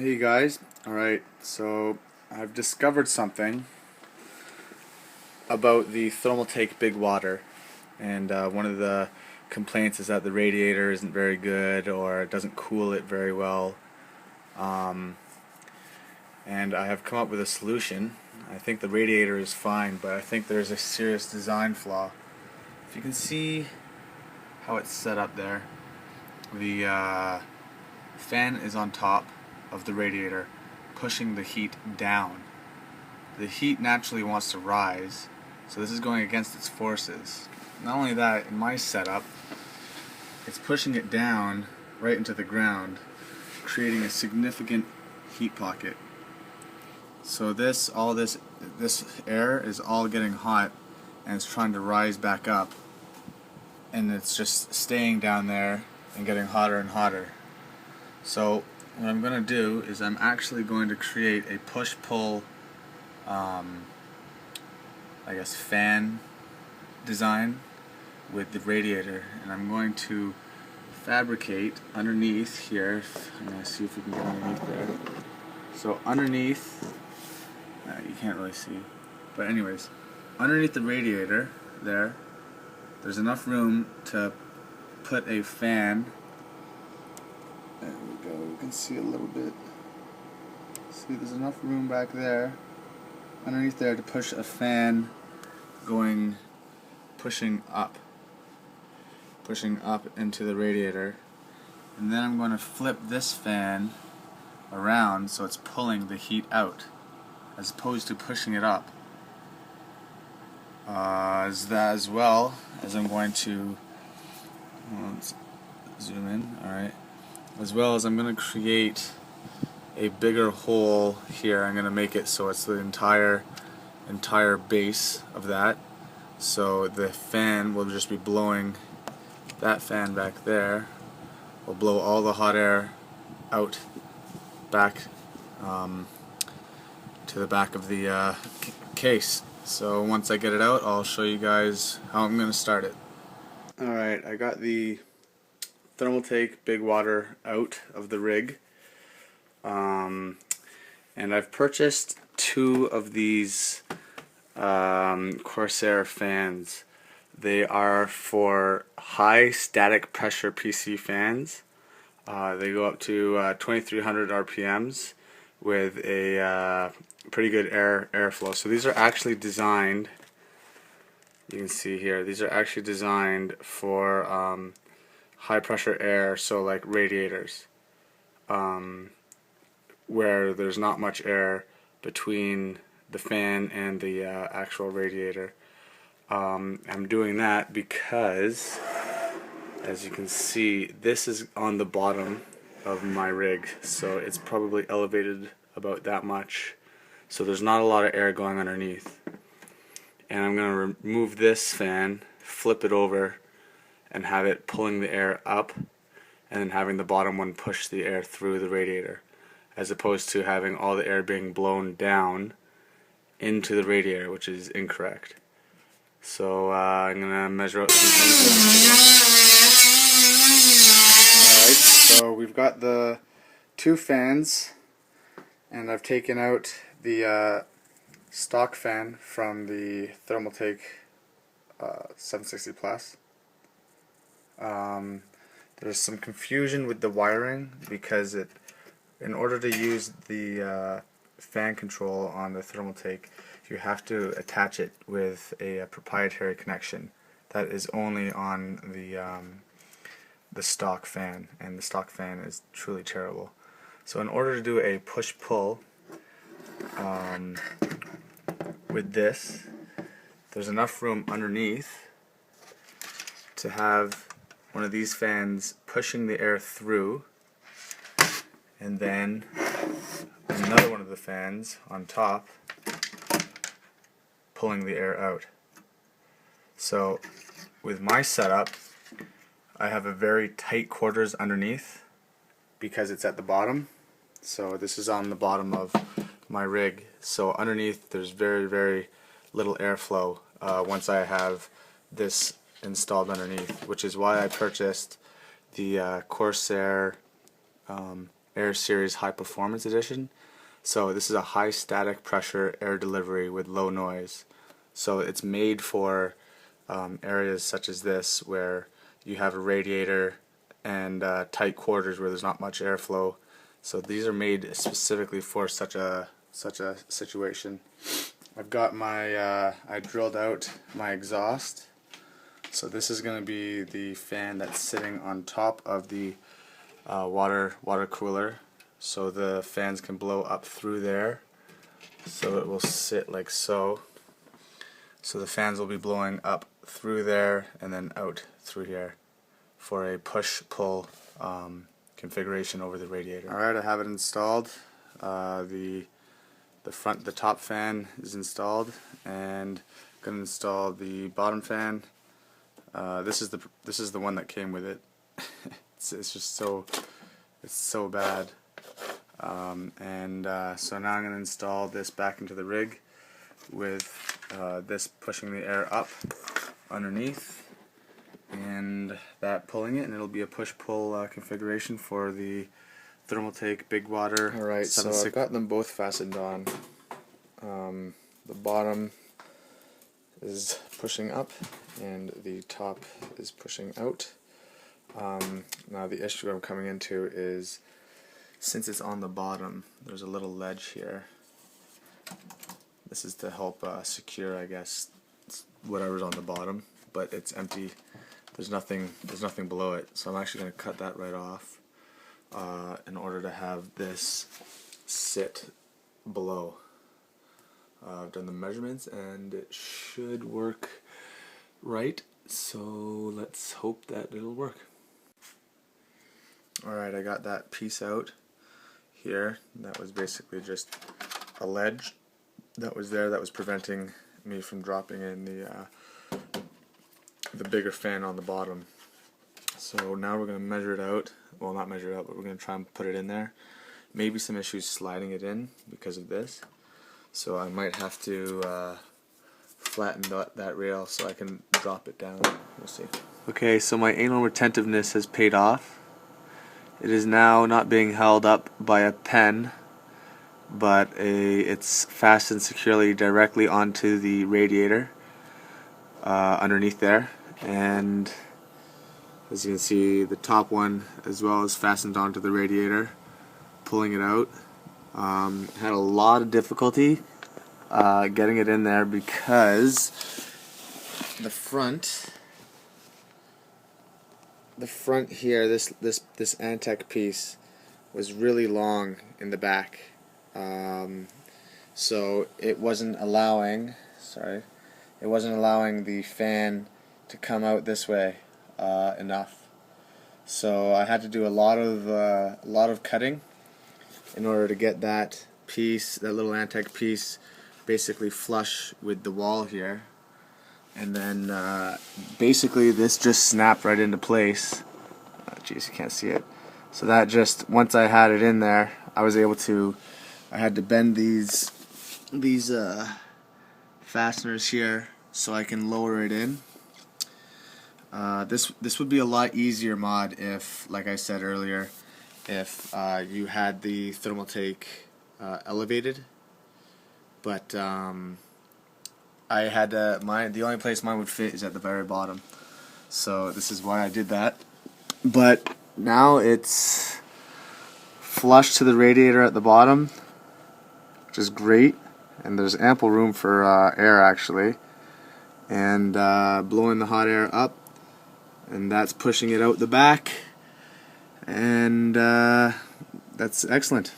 Hey guys, alright, so I've discovered something about the Thermaltake BigWater, and one of the complaints is that the radiator isn't very good or it doesn't cool it very well. And I have come up with a solution. I think the radiator is fine, but I think there's a serious design flaw. If you can see how it's set up there, the fan is on top of the radiator, pushing the heat down. The heat naturally wants to rise, so this is going against its forces. Not only that, in my setup, it's pushing it down right into the ground, creating a significant heat pocket. So this air is all getting hot, and it's trying to rise back up, and it's just staying down there and getting hotter and hotter. So what I'm going to do is I'm actually going to create a push-pull I guess fan design with the radiator, and I'm going to fabricate underneath here. I'm going to see if we can get underneath there. So underneath, you can't really see, but anyways, underneath the radiator there's enough room to put a fan. There we go, you can see a little bit. See, there's enough room back there, underneath there, to push a fan pushing up into the radiator. And then I'm going to flip this fan around so it's pulling the heat out as opposed to pushing it up. As well as I'm going to, let's zoom in, alright. As well as I'm going to create a bigger hole here. I'm going to make it so it's the entire base of that. So the fan will just be blowing, that fan back there will blow all the hot air out back to the back of the case. So once I get it out, I'll show you guys how I'm going to start it. Alright, I got the Thermaltake BigWater out of the rig. And I've purchased two of these Corsair fans. They are for high static pressure PC fans. They go up to 2300 RPMs with a pretty good airflow. So these are actually designed, you can see here, these are actually designed for high pressure air, so like radiators, where there's not much air between the fan and the actual radiator. I'm doing that because, as you can see, this is on the bottom of my rig, so it's probably elevated about that much, so there's not a lot of air going underneath. And I'm going to remove this fan, flip it over, and have it pulling the air up, and then having the bottom one push the air through the radiator, as opposed to having all the air being blown down into the radiator, which is incorrect. So I'm going to measure out some things. Alright, so we've got the two fans, and I've taken out the stock fan from the Thermaltake 760 Plus. There's some confusion with the wiring because in order to use the fan control on the Thermaltake, you have to attach it with a proprietary connection that is only on the stock fan, and the stock fan is truly terrible. So in order to do a push-pull with this, there's enough room underneath to have one of these fans pushing the air through, and then another one of the fans on top pulling the air out. So with my setup, I have a very tight quarters underneath because it's at the bottom. So this is on the bottom of my rig, so underneath there's very, very little airflow once I have this installed underneath, which is why I purchased the Corsair Air Series High Performance Edition. So this is a high static pressure air delivery with low noise. So it's made for areas such as this where you have a radiator and tight quarters where there's not much airflow. So these are made specifically for such a situation. I've got my I drilled out my exhaust. So this is going to be the fan that's sitting on top of the water cooler. So the fans can blow up through there. So it will sit like so. So the fans will be blowing up through there and then out through here for a push-pull configuration over the radiator. Alright, I have it installed. The top fan is installed, and I'm going to install the bottom fan. This is the one that came with it. it's just so bad. So now I'm going to install this back into the rig with this pushing the air up underneath and that pulling it, and it'll be a push-pull configuration for the Thermaltake BigWater. Alright, so I've got them both fastened on. The bottom is pushing up and the top is pushing out. Now the issue I'm coming into is, since it's on the bottom, there's a little ledge here. This is to help secure, I guess, whatever's on the bottom, but it's empty. There's nothing below it, so I'm actually going to cut that right off in order to have this sit below. I've done the measurements and it should work right, so let's hope that it'll work. Alright, I got that piece out here. That was basically just a ledge that was there that was preventing me from dropping in the bigger fan on the bottom. So now we're going to measure it out. Well, not measure it out, but we're going to try and put it in there. Maybe some issues sliding it in because of this. So I might have to flatten that rail so I can drop it down. We'll see. Okay, so my anal retentiveness has paid off. It is now not being held up by a pen, but it's fastened securely directly onto the radiator underneath there. And as you can see, the top one as well is fastened onto the radiator, pulling it out. Had a lot of difficulty getting it in there because the front here, this Antec piece was really long in the back, so it wasn't allowing the fan to come out this way enough. So I had to do a lot of cutting in order to get that piece, that little Antec piece, basically flush with the wall here. And then basically this just snapped right into place. Jeez, you can't see it. So that just, once I had it in there, I had to bend these fasteners here so I can lower it in. This would be a lot easier mod if, like I said earlier, if you had the Thermaltake elevated, but I had the only place mine would fit is at the very bottom, so this is why I did that. But now it's flush to the radiator at the bottom, which is great, and there's ample room for air actually, and blowing the hot air up, and that's pushing it out the back, and that's excellent.